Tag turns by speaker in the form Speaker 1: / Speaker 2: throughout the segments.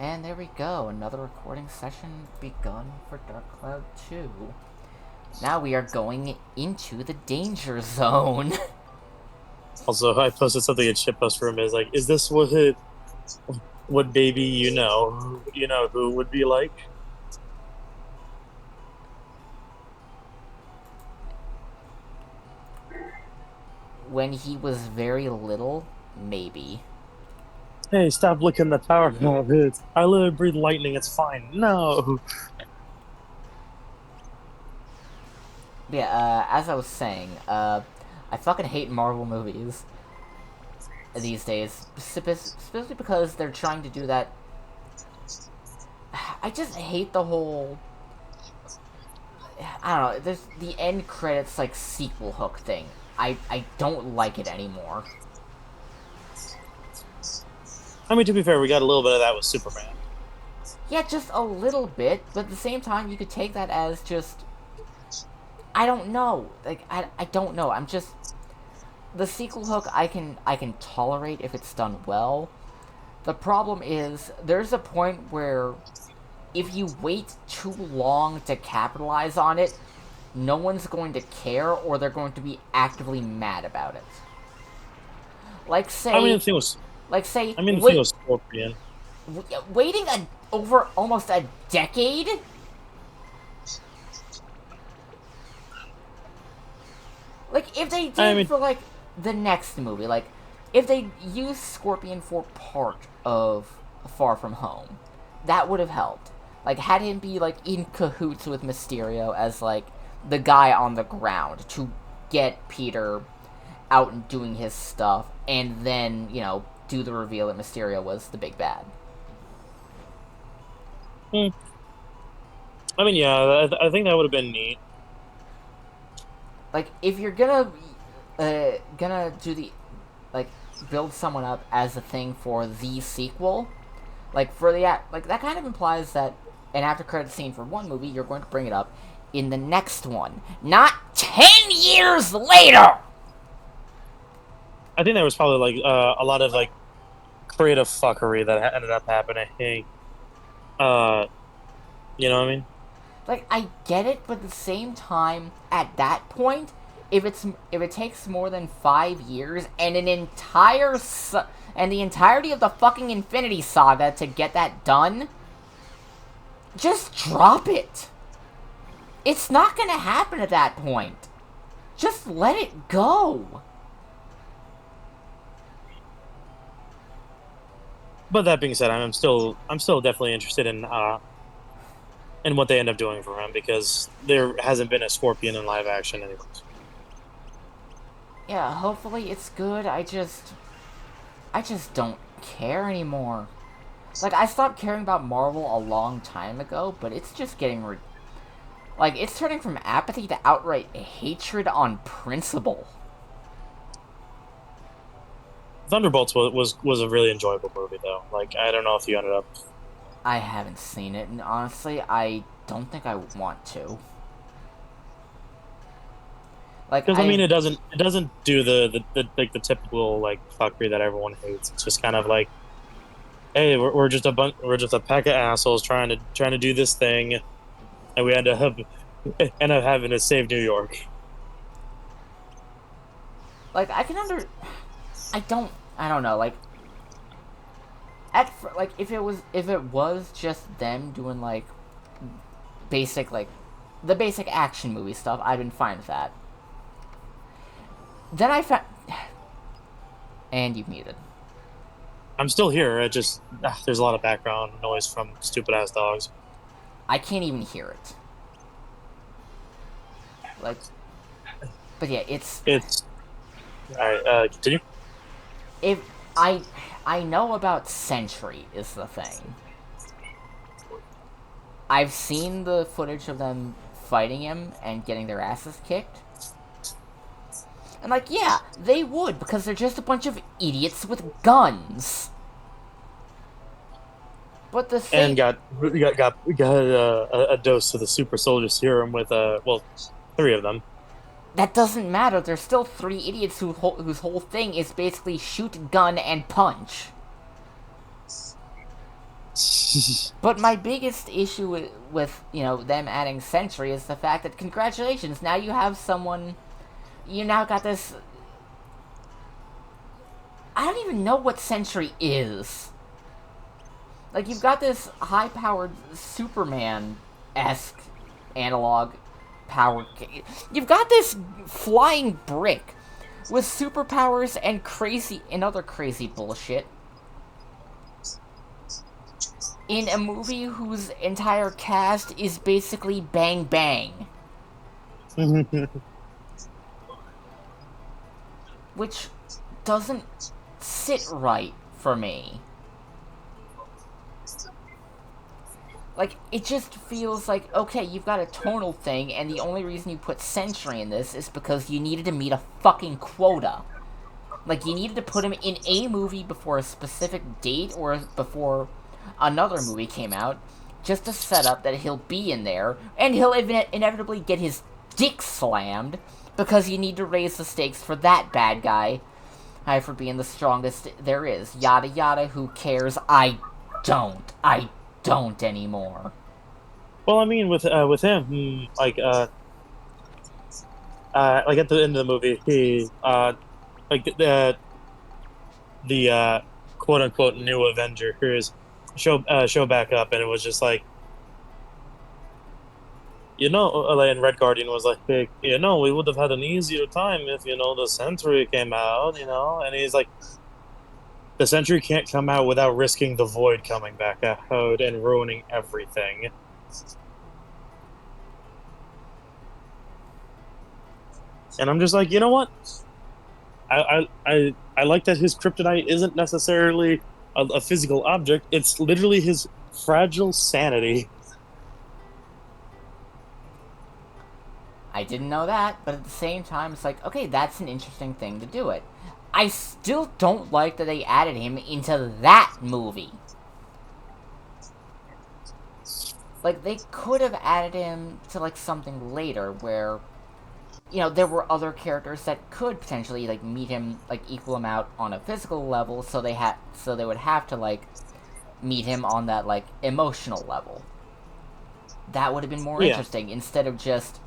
Speaker 1: And there we go, another recording session begun for Dark Cloud 2. Now we are going into the danger zone.
Speaker 2: Also, I posted something in shitpost room. Is this what baby who would be like?
Speaker 1: When he was very little, maybe.
Speaker 2: Hey, stop licking the power valve. I live and breathe lightning. It's fine. No.
Speaker 1: Yeah, as I was saying, I fucking hate Marvel movies these days, specifically because they're trying to do that. I just hate the whole. I don't know. There's the end credits like sequel hook thing. I don't like it anymore.
Speaker 2: I mean, to be fair, we got a little bit of that with Superman.
Speaker 1: Yeah, just a little bit, but at the same time, you could take that as just. I don't know. Like I don't know. I'm just the sequel hook. I can tolerate if it's done well. The problem is there's a point where if you wait too long to capitalize on it, no one's going to care, or they're going to be actively mad about it. Like
Speaker 2: I mean,
Speaker 1: say, like say,
Speaker 2: the thing was Scorpion.
Speaker 1: waiting over almost a decade. Like if they
Speaker 2: I
Speaker 1: did
Speaker 2: mean,
Speaker 1: for like the next movie, like if they used Scorpion for part of Far From Home, that would have helped. Like had him be like in cahoots with Mysterio as like the guy on the ground to get Peter out and doing his stuff, and then do the reveal that Mysterio was the big bad.
Speaker 2: hmm, yeah, I think that would have been neat.
Speaker 1: Like if you're gonna do the like build someone up as a thing for the sequel, like for the like that kind of implies that an after credit scene for one movie, you're going to bring it up in the next one, not 10 years later.
Speaker 2: I think there was probably a lot of creative fuckery that ended up happening. Uh, you know what I mean?
Speaker 1: Like I get it, but at the same time, at that point, if it takes more than 5 years and and the entirety of the fucking Infinity Saga to get that done, just drop it. It's not gonna happen at that point. Just let it go.
Speaker 2: But that being said, I'm still definitely interested in what they end up doing for him because there hasn't been a Scorpion in live action anyways.
Speaker 1: Yeah, hopefully it's good. I just don't care anymore. Like I stopped caring about Marvel a long time ago, but it's just getting like it's turning from apathy to outright hatred on principle.
Speaker 2: Thunderbolts was a really enjoyable movie though. Like I don't know if you ended up
Speaker 1: I haven't seen it, and honestly, I don't think I want to. Like
Speaker 2: because I mean
Speaker 1: I've
Speaker 2: it doesn't do the typical fuckery that everyone hates. It's just kind of like, hey, we're just a pack of assholes trying to do this thing, and we end up having to save New York.
Speaker 1: like I can under I don't know, like like if it was just them doing like basic like the basic action movie stuff, I've been fine with that. Then I found and you've muted.
Speaker 2: I'm still here. It just there's a lot of background noise from stupid ass dogs.
Speaker 1: I can't even hear it. Like, but yeah,
Speaker 2: It's all right. Continue.
Speaker 1: if I know about Sentry is the thing. I've seen the footage of them fighting him and getting their asses kicked. And like, yeah, they would because they're just a bunch of idiots with guns. But the
Speaker 2: And
Speaker 1: thing
Speaker 2: got a dose of the super soldier serum with three of them.
Speaker 1: that doesn't matter. There's still three idiots whose whole thing is basically shoot, gun, and punch. But my biggest issue with them adding Sentry is the fact that congratulations, now you have someone. You now got this. I don't even know what Sentry is. Like, you've got this high-powered Superman-esque analog power. You've got this flying brick with superpowers and other crazy bullshit in a movie whose entire cast is basically bang bang, which doesn't sit right for me. Like, it just feels like, okay, you've got a tonal thing, and the only reason you put Sentry in this is because you needed to meet a fucking quota. Like, you needed to put him in a movie before a specific date or before another movie came out, just to set up that he'll be in there, and he'll inevitably get his dick slammed, because you need to raise the stakes for that bad guy, for being the strongest there is. Yada yada, who cares? I don't anymore.
Speaker 2: Well, I mean, with him, like at the end of the movie, he like the quote unquote new Avenger who's show back up, and it was just like, and Red Guardian was like, hey, we would have had an easier time if the Sentry came out, and he's like, the Sentry can't come out without risking the Void coming back out and ruining everything. And I'm just like, you know what? I like that his kryptonite isn't necessarily a physical object. It's literally his fragile sanity.
Speaker 1: I didn't know that, but at the same time, it's like, okay, that's an interesting thing to do it. I still don't like that they added him into that movie. Like, they could have added him to, like, something later where, there were other characters that could potentially, like, meet him, like, equal him out on a physical level, so they would have to, like, meet him on that, like, emotional level. That would have been more
Speaker 2: Yeah.
Speaker 1: interesting, instead of just,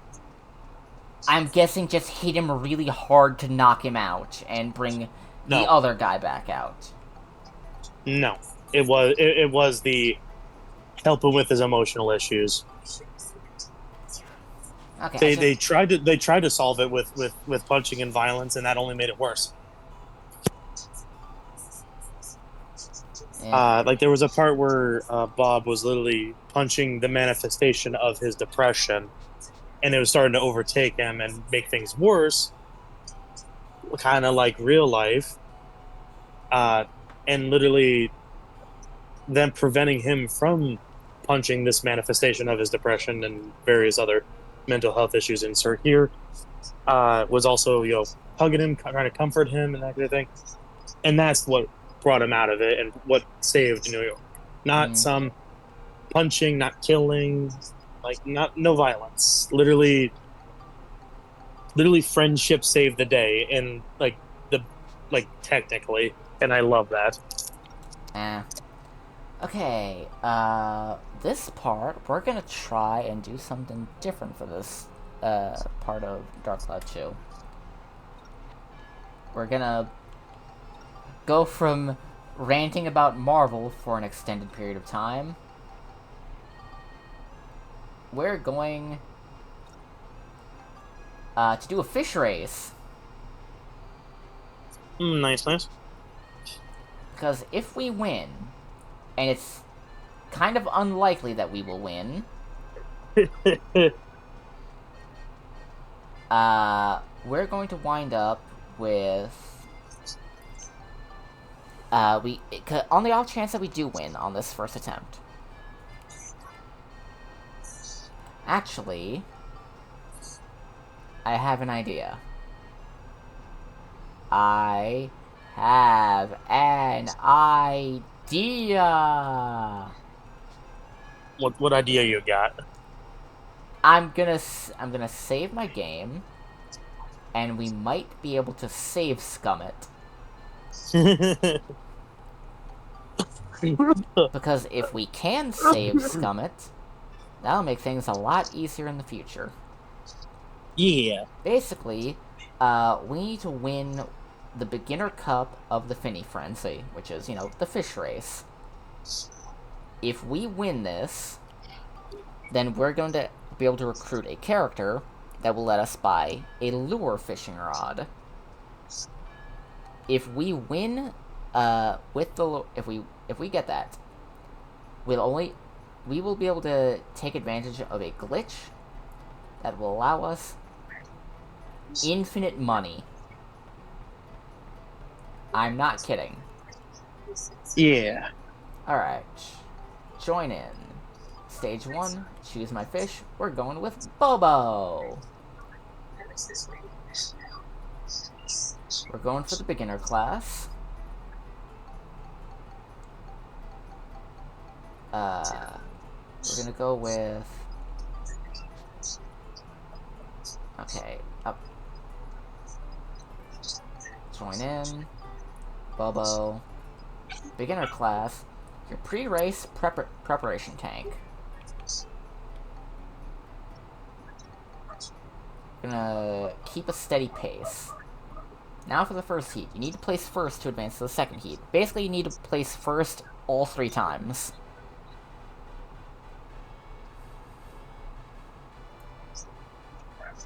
Speaker 1: I'm guessing, just hit him really hard to knock him out and bring the
Speaker 2: No.
Speaker 1: other guy back out.
Speaker 2: No. It was the help him with his emotional issues.
Speaker 1: Okay, I just.
Speaker 2: They tried to solve it with punching and violence, and that only made it worse.
Speaker 1: Yeah.
Speaker 2: Like there was a part where Bob was literally punching the manifestation of his depression, and it was starting to overtake him and make things worse, kind of like real life, uh, and literally them preventing him from punching this manifestation of his depression and various other mental health issues insert here, was also hugging him, trying to comfort him, and that kind of thing. And that's what brought him out of it and what saved New York. Not
Speaker 1: Mm.
Speaker 2: some punching, not killing, like not no violence. Literally friendship saved the day, and like technically, and I love that.
Speaker 1: Eh. Okay, this part, we're gonna try and do something different for this, part of Dark Cloud 2. We're gonna go from ranting about Marvel for an extended period of time. We're going, to do a fish race.
Speaker 2: Nice, nice.
Speaker 1: Because if we win, and it's kind of unlikely that we will win, we're going to wind up with on the off chance that we do win on this first attempt. Actually, I have an idea. I have an idea.
Speaker 2: What idea you got?
Speaker 1: I'm gonna save my game, and we might be able to save scum it. Because if we can save Scummit, that'll make things a lot easier in the future.
Speaker 2: Yeah.
Speaker 1: Basically, we need to win the beginner cup of the Finny Frenzy, which is, the fish race. If we win this, then we're going to be able to recruit a character that will let us buy a lure fishing rod. If we win, if we get that, we will be able to take advantage of a glitch that will allow us infinite money. I'm not kidding.
Speaker 2: Yeah.
Speaker 1: Alright. Join in. Stage 1, choose my fish. We're going with Bobo. We're going for the beginner class. We're gonna go with... Okay, up. Join in. Bobo. Beginner class. Your pre-race preparation tank. Gonna keep a steady pace. Now for the first heat. You need to place first to advance to the second heat. Basically, you need to place first all 3 times.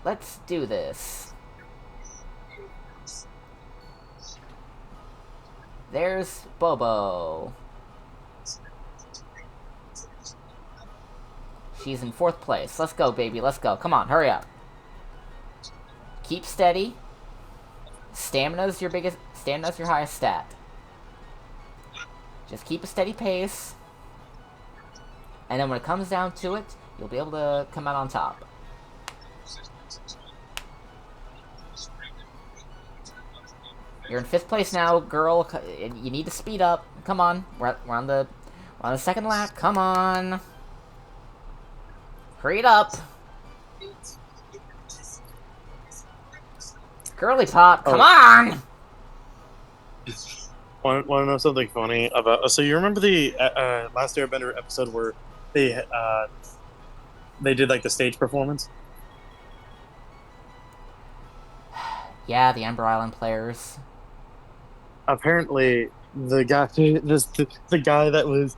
Speaker 1: Let's do this. There's Bobo. She's in 4th place. Let's go, baby. Let's go. Come on, hurry up. Keep steady. Stamina's your highest stat. Just keep a steady pace. And then when it comes down to it, you'll be able to come out on top. You're in 5th place now, girl. You need to speed up. Come on. We're on the 2nd lap. Come on. Hurry it up. Girly pop, come on!
Speaker 2: Want to know something funny about? So you remember the Last Airbender episode where they did like the stage performance?
Speaker 1: Yeah, the Ember Island players.
Speaker 2: Apparently, the guy that was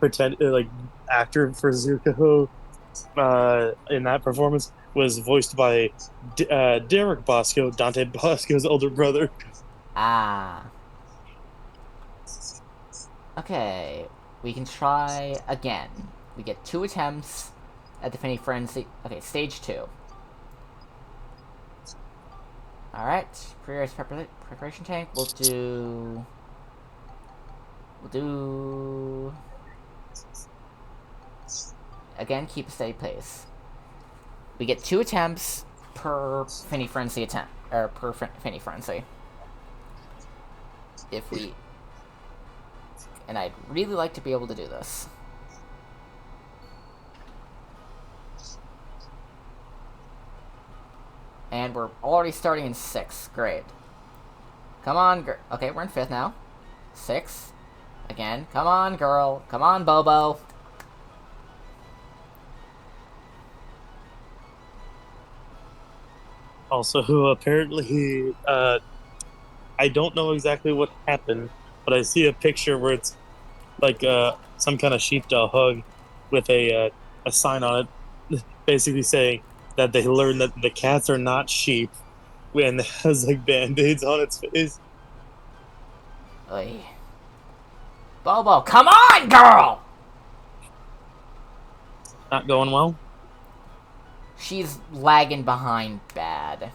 Speaker 2: like actor for Zuko in that performance was voiced by Derek Bosco, Dante Bosco's older brother.
Speaker 1: Ah. Okay, we can try again. We get 2 attempts at the Finny Frenzy. Okay, stage 2. Alright, pre-race preparation tank. We'll do... Again, keep a steady pace. We get 2 attempts per Finny Frenzy attempt. Or per Finny Frenzy. If we... And I'd really like to be able to do this. And we're already starting in 6th. Great. Come on, okay, we're in 5th now. 6th. Again. Come on, girl. Come on, Bobo.
Speaker 2: Also, apparently, I don't know exactly what happened, but I see a picture where it's like some kind of sheepdog hug with a sign on it, basically saying that they learned that the cats are not sheep, and it has like band-aids on its face.
Speaker 1: Oy. Bobo, come on, girl!
Speaker 2: Not going well.
Speaker 1: She's lagging behind bad.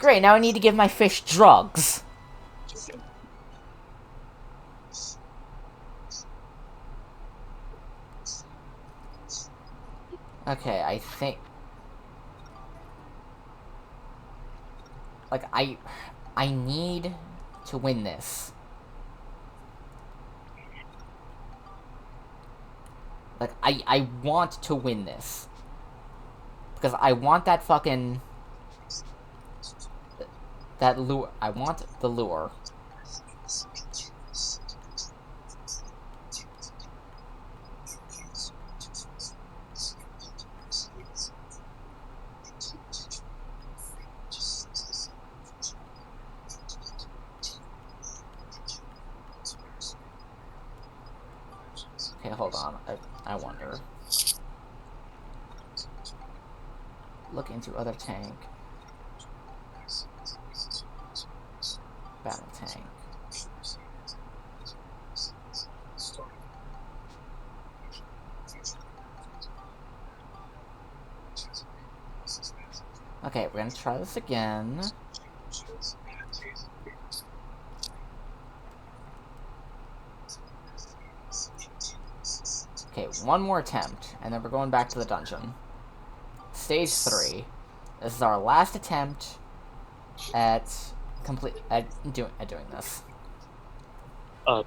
Speaker 1: Great, now I need to give my fish drugs. Okay, I think... Like, I need to win this. Like, I want to win this. Because I want that fucking... that lure. I want the lure. Okay, hold on. I wonder. Look into other tank. Battle tank. Okay, we're gonna try this again. Okay, one more attempt, and then we're going back to the dungeon. Stage 3. This is our last attempt at doing this.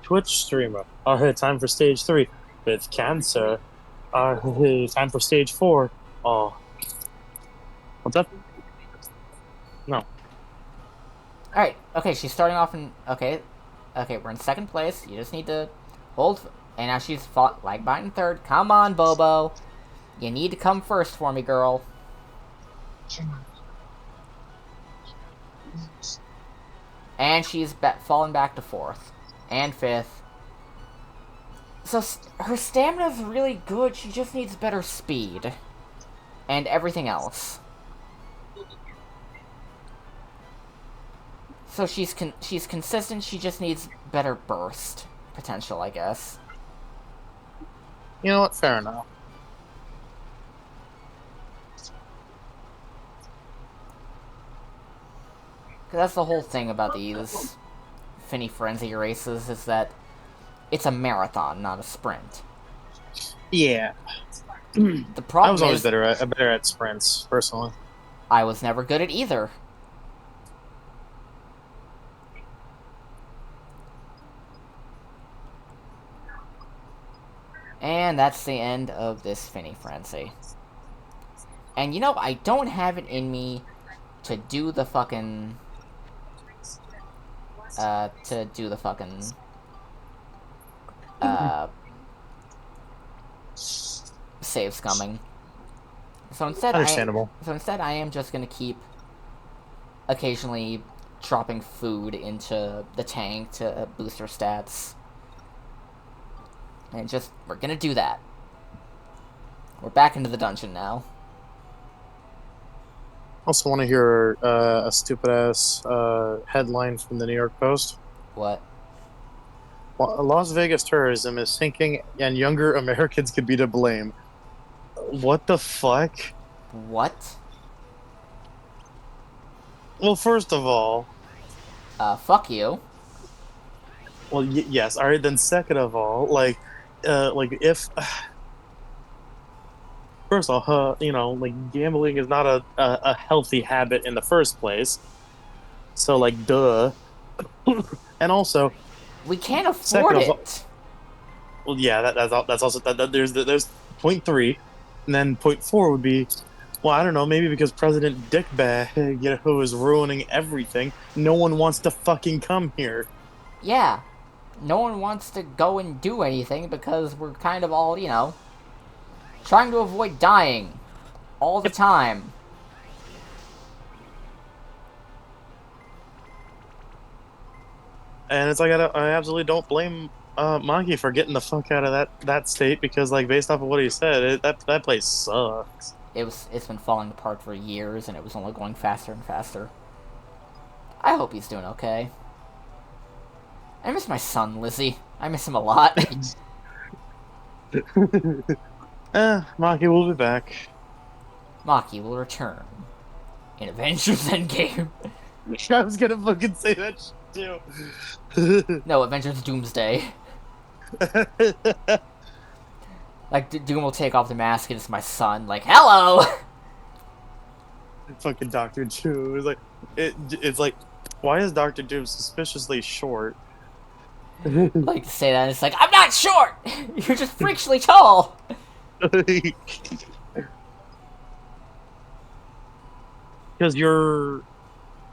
Speaker 2: Twitch streamer. Time for stage 3 with cancer. Time for stage 4. Oh, what's up? No.
Speaker 1: Alright, okay, she's starting off in... Okay, we're in second place. You just need to hold... And now she's lag behind in third. Come on, Bobo. You need to come first for me, girl. And she's fallen back to fourth. And fifth. So, her stamina's really good. She just needs better speed. And everything else. So she's consistent, she just needs better burst potential, I guess.
Speaker 2: You know what? Fair enough.
Speaker 1: Cause that's the whole thing about these Finny Frenzy races, is that it's a marathon, not a sprint.
Speaker 2: Yeah.
Speaker 1: The problem
Speaker 2: I was always
Speaker 1: is,
Speaker 2: better at sprints, personally.
Speaker 1: I was never good at either. And that's the end of this Finny Frenzy. And you know, I don't have it in me to do the fucking... save scumming. So instead,
Speaker 2: Understandable.
Speaker 1: I am just gonna keep occasionally dropping food into the tank to boost her stats. And we're gonna do that. We're back into the dungeon now.
Speaker 2: Also, want to hear a stupid ass headline from the New York Post.
Speaker 1: What?
Speaker 2: Las Vegas tourism is sinking, and younger Americans could be to blame. What the fuck?
Speaker 1: What?
Speaker 2: Well, first of all,
Speaker 1: Fuck you.
Speaker 2: well, yes. All right. Then, second of all, if first of all, gambling is not a healthy habit in the first place. So, duh. And also,
Speaker 1: We can't afford it.
Speaker 2: Well, yeah, that's also there's point 3, and then point 4 would be, well, I don't know, maybe because President Dickbag, who is ruining everything, no one wants to fucking come here.
Speaker 1: Yeah. No one wants to go and do anything because we're kind of all, trying to avoid dying all the time.
Speaker 2: And it's like I absolutely don't blame Monkey for getting the fuck out of that state, because based off of what he said, that place sucks.
Speaker 1: It's been falling apart for years, and it was only going faster and faster. I hope he's doing okay. I miss my son, Lizzie. I miss him a lot.
Speaker 2: Monkey will be back.
Speaker 1: Maki will return in Avengers Endgame.
Speaker 2: I was gonna fucking say that shit too.
Speaker 1: No, Avengers Doomsday. Doom will take off the mask and it's my son. Hello!
Speaker 2: Fucking Doctor Doom is it's like, why is Doctor Doom suspiciously short?
Speaker 1: To say that, it's I'm not short! You're just freakishly tall!
Speaker 2: Because you're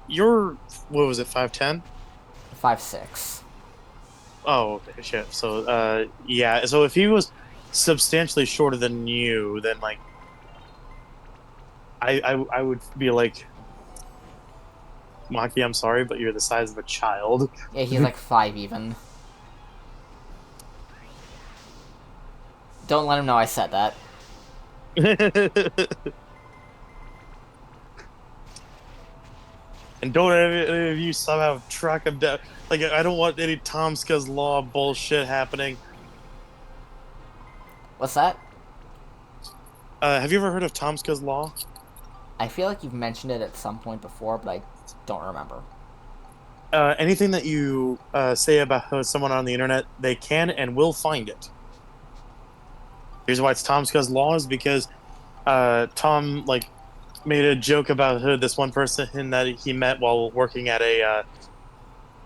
Speaker 2: you're what was it, 5'10"?
Speaker 1: 5'6".
Speaker 2: Oh, okay, shit. So, yeah. So if he was substantially shorter than you, then like I would be like, Maki, I'm sorry, but you're the size of a child.
Speaker 1: Yeah, he's like 5 even. Don't let him know I said that.
Speaker 2: And don't any of you somehow track him down. Like, I don't want any Tomska's law bullshit happening.
Speaker 1: What's that?
Speaker 2: Have you ever heard of Tomska's law?
Speaker 1: I feel like you've mentioned it at some point before, but I don't remember.
Speaker 2: Anything that you say about someone on the internet, they can and will find it. Here's why it's Tomska's law is because Tom like made a joke about this one person that he met while working at a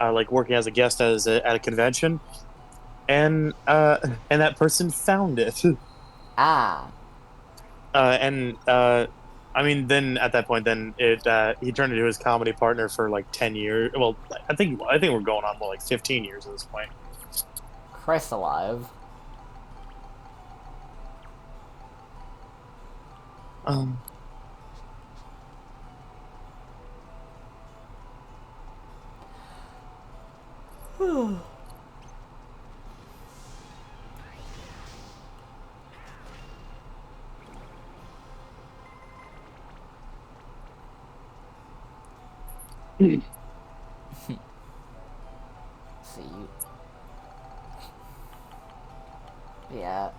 Speaker 2: like working as a guest at a convention, and that person found it.
Speaker 1: Ah,
Speaker 2: And I mean, then at that point, then it he turned into his comedy partner for like 10 years. Well, I think we're going on more like 15 years at this point.
Speaker 1: Christ alive.
Speaker 2: Um,
Speaker 1: See you. Yeah.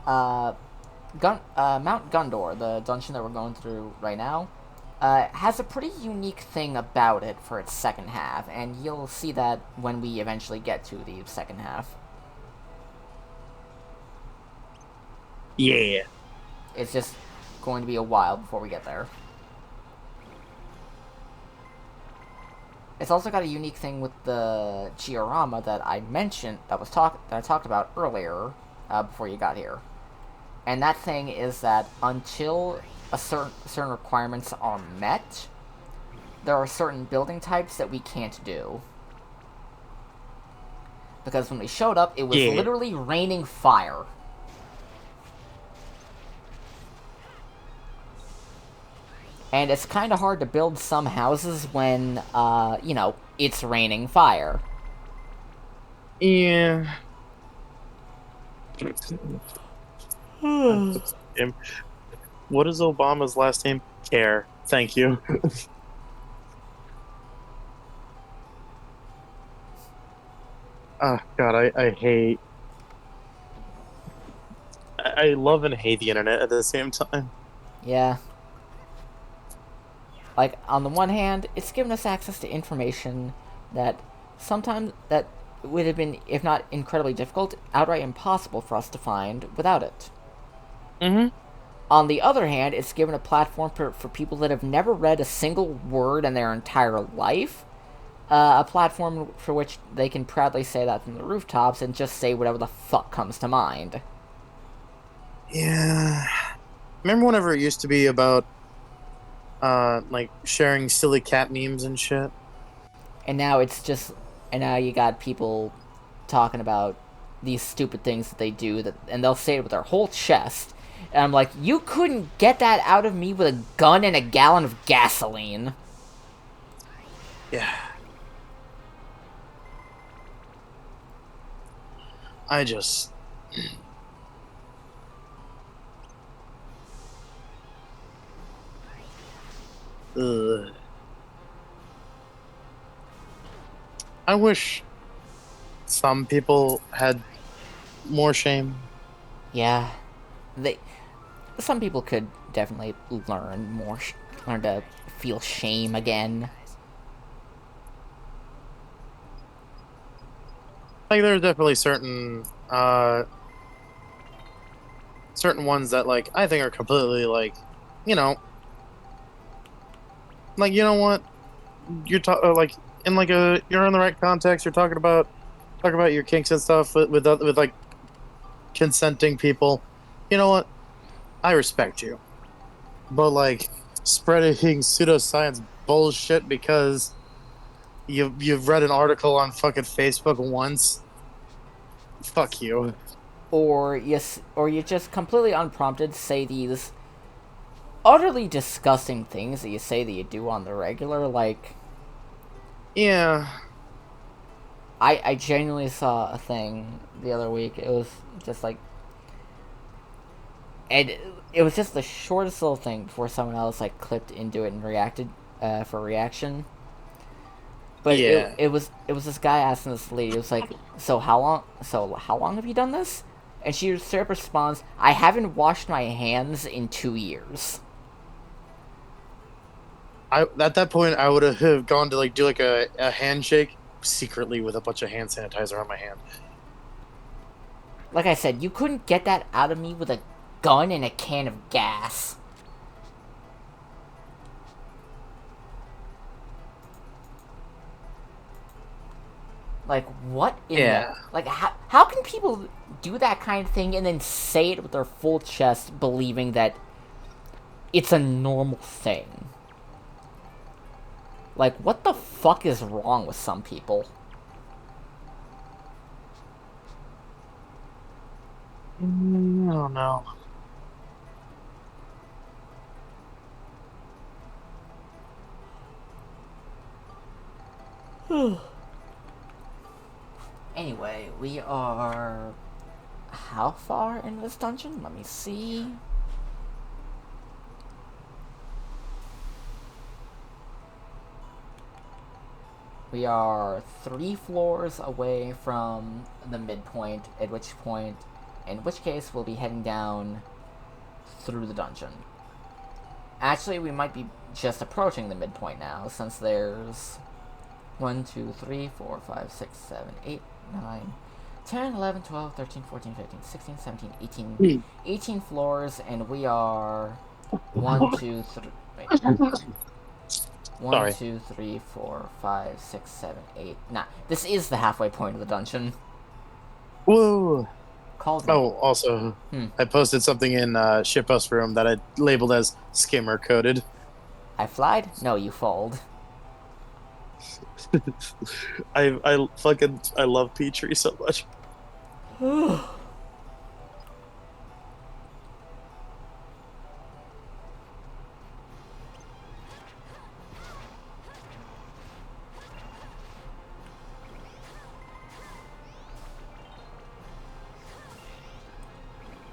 Speaker 1: Mount Gundor, the dungeon that we're going through right now, has a pretty unique thing about it for its second half, and you'll see that when we eventually get to the second half.
Speaker 2: yeah,
Speaker 1: It's just going to be a while before we get there. It's also got a unique thing with the Giorama that I mentioned that I talked about earlier before you got here, and that thing is that until certain requirements are met, there are certain building types that we can't do. Because when we showed up, it was
Speaker 2: yeah,
Speaker 1: literally raining fire. And it's kind of hard to build some houses when, it's raining fire.
Speaker 2: yeah. What is Obama's last name? Care. Thank you. Oh God, I hate. I love and hate the internet at the same time.
Speaker 1: Yeah. Like, on the one hand, it's given us access to information that sometimes that would have been, if not incredibly difficult, outright impossible for us to find without it.
Speaker 2: Hmm.
Speaker 1: On the other hand, it's given a platform for people that have never read a single word in their entire life, a platform for which they can proudly say that from the rooftops and just say whatever the fuck comes to mind.
Speaker 2: Yeah. Remember whenever it used to be about like sharing silly cat memes and shit?
Speaker 1: And now it's just, and now you got people talking about these stupid things that they do, and they'll say it with their whole chest. And I'm like, you couldn't get that out of me with a gun and a gallon of gasoline.
Speaker 2: Yeah. I just ugh. I wish some people had more shame.
Speaker 1: Yeah, they. Some people could definitely learn to feel shame again.
Speaker 2: Like there's definitely certain ones that like I think are completely like, you know, like you know what? You're like in like a you're in the right context, you're talking about your kinks and stuff with like consenting people. You know what? I respect you. But like spreading pseudoscience bullshit because You've read an article on fucking Facebook once. Fuck you.
Speaker 1: Or you just completely unprompted say these utterly disgusting things that you say that you do on the regular. Like,
Speaker 2: Yeah.
Speaker 1: I genuinely saw a thing the other week. It was just like, and it was just the shortest little thing before someone else like clipped into it and reacted for reaction. But
Speaker 2: Yeah.
Speaker 1: it was this guy asking this lady. It was like, so how long have you done this? And she straight up responds, I haven't washed my hands in 2 years.
Speaker 2: I at that point I would have gone to like do like a handshake secretly with a bunch of hand sanitizer on my hand.
Speaker 1: Like I said, you couldn't get that out of me with a gun and a can of gas. Like, what in the...
Speaker 2: Yeah.
Speaker 1: Like, how can people do that kind of thing and then say it with their full chest, believing that it's a normal thing? Like, what the fuck is wrong with some people?
Speaker 2: I don't know.
Speaker 1: Anyway, we are... How far in this dungeon? Let me see. We are 3 floors away from the midpoint, in which case we'll be heading down through the dungeon. Actually, we might be just approaching the midpoint now, since there's 1, 2, 3, 4, 5, 6, 7, 8, 9, 10, 11, 12, 13, 14, 15, 16, 17, 18,
Speaker 2: Hmm.
Speaker 1: 18 floors, and we are 1, 2, 3. Wait. 1,
Speaker 2: Sorry.
Speaker 1: 2, 3, 4, 5, 6, 7, 8, 9. This is the halfway point of the dungeon.
Speaker 2: Whoa.
Speaker 1: Cauldron.
Speaker 2: Oh, also,
Speaker 1: Hmm.
Speaker 2: I posted something in shitpost room that I labeled as skimmer coded.
Speaker 1: I flied? No, you fold.
Speaker 2: I love Petrie so much.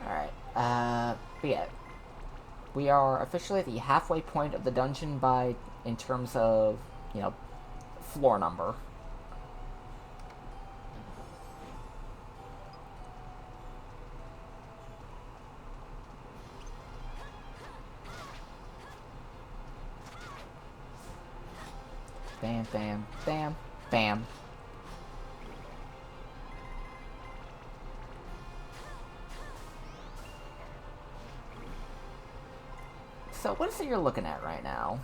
Speaker 1: Alright. But yeah. We are officially at the halfway point of the dungeon in terms of, floor number. Bam, bam, bam, bam. So, what is it you're looking at right now?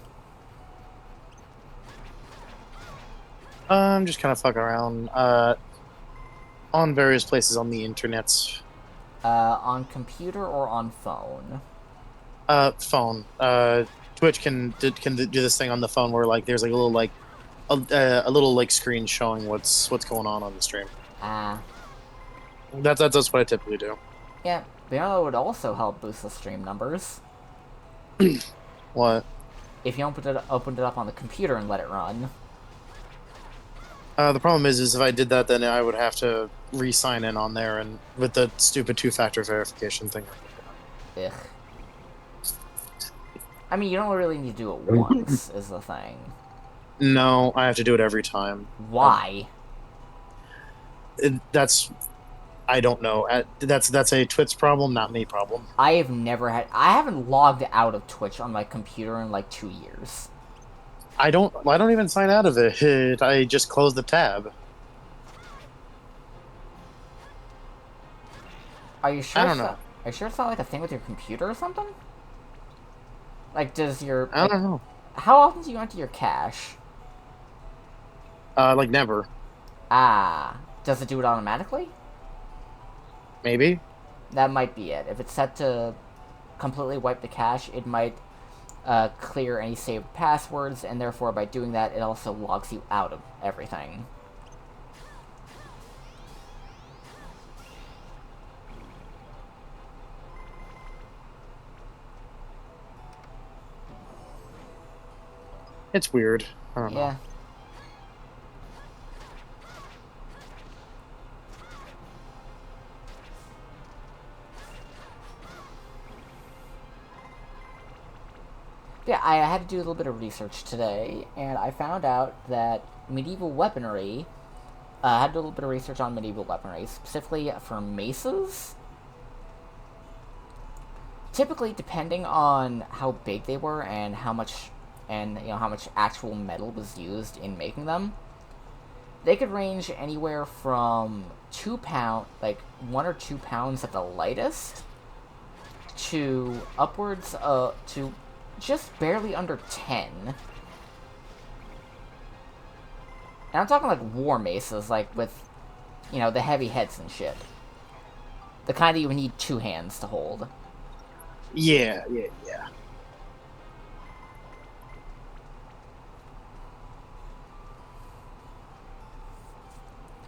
Speaker 2: I'm just kind of fucking around on various places on the internet.
Speaker 1: On computer or on phone?
Speaker 2: Phone. Twitch can do this thing on the phone where like there's like a little like screen showing what's going on the stream.
Speaker 1: Ah,
Speaker 2: That's what I typically do.
Speaker 1: yeah. But you know, it would also help boost the stream numbers
Speaker 2: What?
Speaker 1: if you opened it up on the computer and let it run.
Speaker 2: The problem is if I did that, then I would have to re-sign in on there, and with the stupid two-factor verification thing.
Speaker 1: Ugh. I mean, you don't really need to do it once, is the thing.
Speaker 2: No, I have to do it every time.
Speaker 1: Why?
Speaker 2: That's I don't know. That's a Twitch problem, not me problem.
Speaker 1: I haven't logged out of Twitch on my computer in like 2 years.
Speaker 2: I don't even sign out of it. I just close the tab.
Speaker 1: Are you sure
Speaker 2: I
Speaker 1: it's
Speaker 2: don't
Speaker 1: not,
Speaker 2: know.
Speaker 1: are you sure it's not like a thing with your computer or something? Like, does your,
Speaker 2: I don't know.
Speaker 1: how often do you empty your cache?
Speaker 2: Like never.
Speaker 1: Ah, does it do it automatically?
Speaker 2: Maybe.
Speaker 1: That might be it. If it's set to completely wipe the cache, it might clear any saved passwords, and therefore by doing that, it also logs you out of everything.
Speaker 2: It's weird. I don't know.
Speaker 1: Yeah. Yeah, I had to do a little bit of research today, and I found out that medieval weaponry. I had to do a little bit of research on medieval weaponry, specifically for maces. Typically, depending on how big they were and how much, and how much actual metal was used in making them, they could range anywhere from 2 pound, like 1 or 2 pounds at the lightest, to upwards to just barely under 10. And I'm talking like war maces, like with, the heavy heads and shit. The kind that you would need two hands to hold.
Speaker 2: Yeah, yeah, yeah.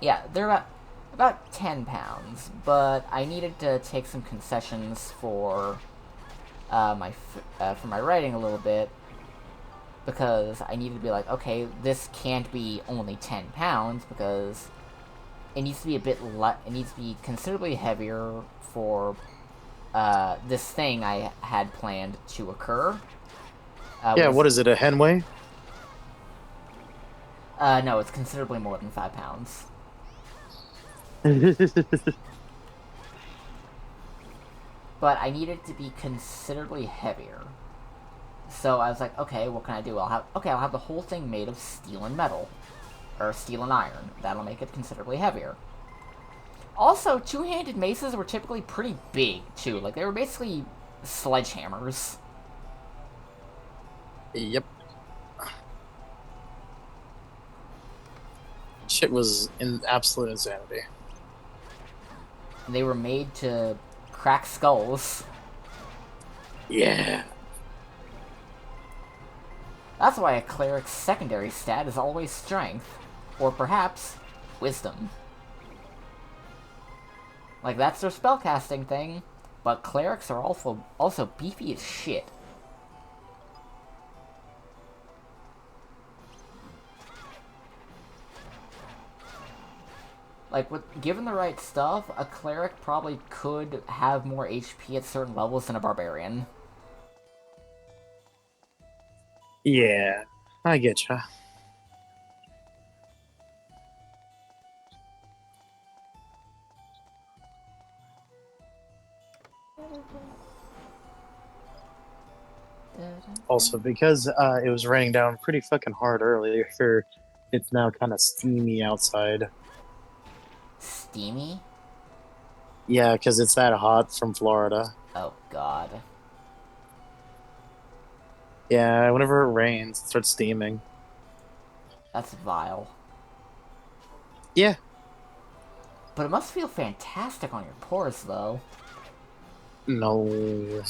Speaker 1: Yeah, they're about 10 pounds, but I needed to take some concessions for my writing a little bit, because I needed to be like, okay, this can't be only 10 pounds because it needs to be it needs to be considerably heavier for this thing I had planned to occur.
Speaker 2: Yeah,
Speaker 1: Was
Speaker 2: what is it, a Henway?
Speaker 1: No, it's considerably more than 5 pounds. But I needed to be considerably heavier. So I was like, okay, what can I do? I'll have the whole thing made of steel and metal, or steel and iron. That'll make it considerably heavier. Also, two-handed maces were typically pretty big too. Like they were basically sledgehammers.
Speaker 2: Yep. Shit was in absolute insanity.
Speaker 1: And they were made to crack skulls.
Speaker 2: Yeah.
Speaker 1: That's why a cleric's secondary stat is always strength, or perhaps wisdom. Like that's their spellcasting thing, but clerics are also beefy as shit. Like, given the right stuff, a cleric probably could have more HP at certain levels than a barbarian.
Speaker 2: Yeah. I get you. Also, because it was raining down pretty fucking hard earlier, it's now kind of steamy outside.
Speaker 1: Steamy?
Speaker 2: Yeah, because it's that hot from Florida.
Speaker 1: Oh god.
Speaker 2: Yeah, whenever it rains, it starts steaming.
Speaker 1: That's vile.
Speaker 2: Yeah.
Speaker 1: But it must feel fantastic on your pores, though.
Speaker 2: No.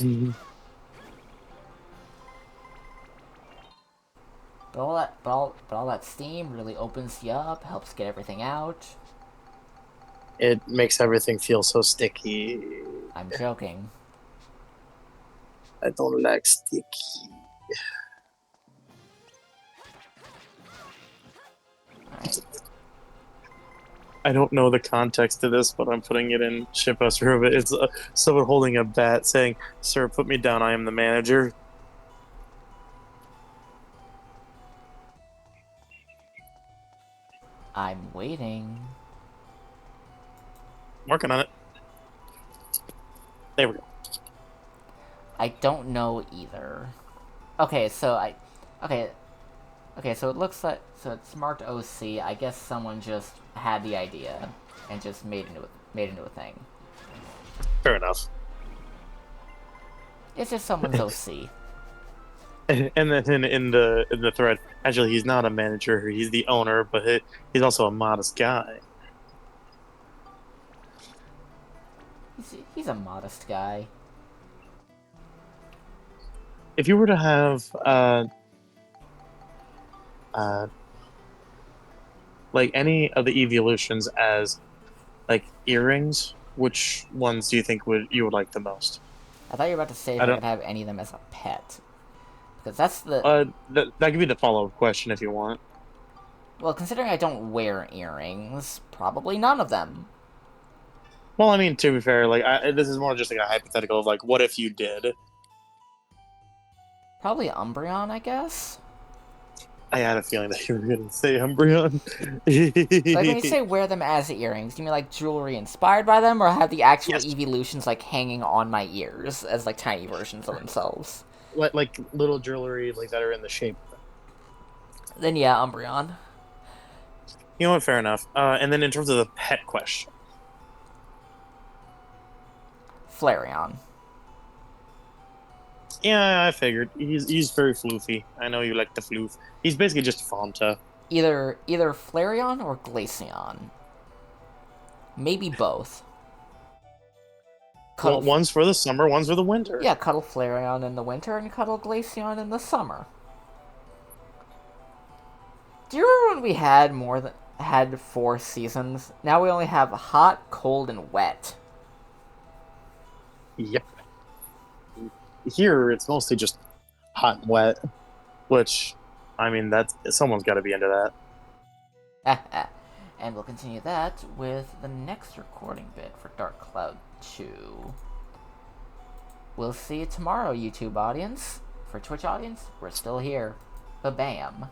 Speaker 1: But all that steam really opens you up, helps get everything out.
Speaker 2: It makes everything feel so sticky.
Speaker 1: I'm joking.
Speaker 2: I don't like sticky.
Speaker 1: Alright.
Speaker 2: I don't know the context to this, but I'm putting it in shitposter of it. It's someone holding a bat saying, "Sir, put me down. I am the manager."
Speaker 1: I'm waiting.
Speaker 2: Working on it. There we go.
Speaker 1: I don't know either. Okay, so I. Okay, okay, so it looks like. So it's marked OC. I guess someone just had the idea and just made into a thing.
Speaker 2: Fair enough.
Speaker 1: It's just someone's OC.
Speaker 2: And then in the thread, actually, he's not a manager. He's the owner, but he's also a modest guy.
Speaker 1: He's a modest guy.
Speaker 2: if you were to have uh like any of the evolutions as like earrings, which ones do you think would you would like the most?
Speaker 1: I thought you were about to say if
Speaker 2: I
Speaker 1: I
Speaker 2: don't.
Speaker 1: could have any of them as a pet. Because that's the...
Speaker 2: That could be the follow up question if you want.
Speaker 1: Well, considering I don't wear earrings, probably none of them.
Speaker 2: Well, I mean, to be fair, like this is more just like a hypothetical of like, what if you did?
Speaker 1: Probably Umbreon, I guess?
Speaker 2: I had a feeling that you were going to say Umbreon.
Speaker 1: Like, when you say wear them as earrings, do you mean like jewelry inspired by them, or have the actual
Speaker 2: Yes,
Speaker 1: evolutions like hanging on my ears as like tiny versions of themselves?
Speaker 2: like little jewelry like that are in the shape.
Speaker 1: Then yeah, Umbreon.
Speaker 2: You know what? Fair enough. And then in terms of the pet question,
Speaker 1: Flareon.
Speaker 2: yeah, I figured he's very floofy. I know you like the floof. He's basically just Fanta.
Speaker 1: Either Flareon or Glaceon. Maybe both.
Speaker 2: Well,
Speaker 1: Cuddle...
Speaker 2: one's for the summer, one's for the winter.
Speaker 1: Yeah, cuddle Flareon in the winter and cuddle Glaceon in the summer. Do you remember when we had more than had 4 seasons? Now we only have hot, cold, and wet.
Speaker 2: Yep. Here it's mostly just hot and wet, which I mean that's someone's got to be into that.
Speaker 1: And we'll continue that with the next recording bit for Dark Cloud 2. We'll see you tomorrow, YouTube audience. For Twitch audience, we're still here. Ba-bam.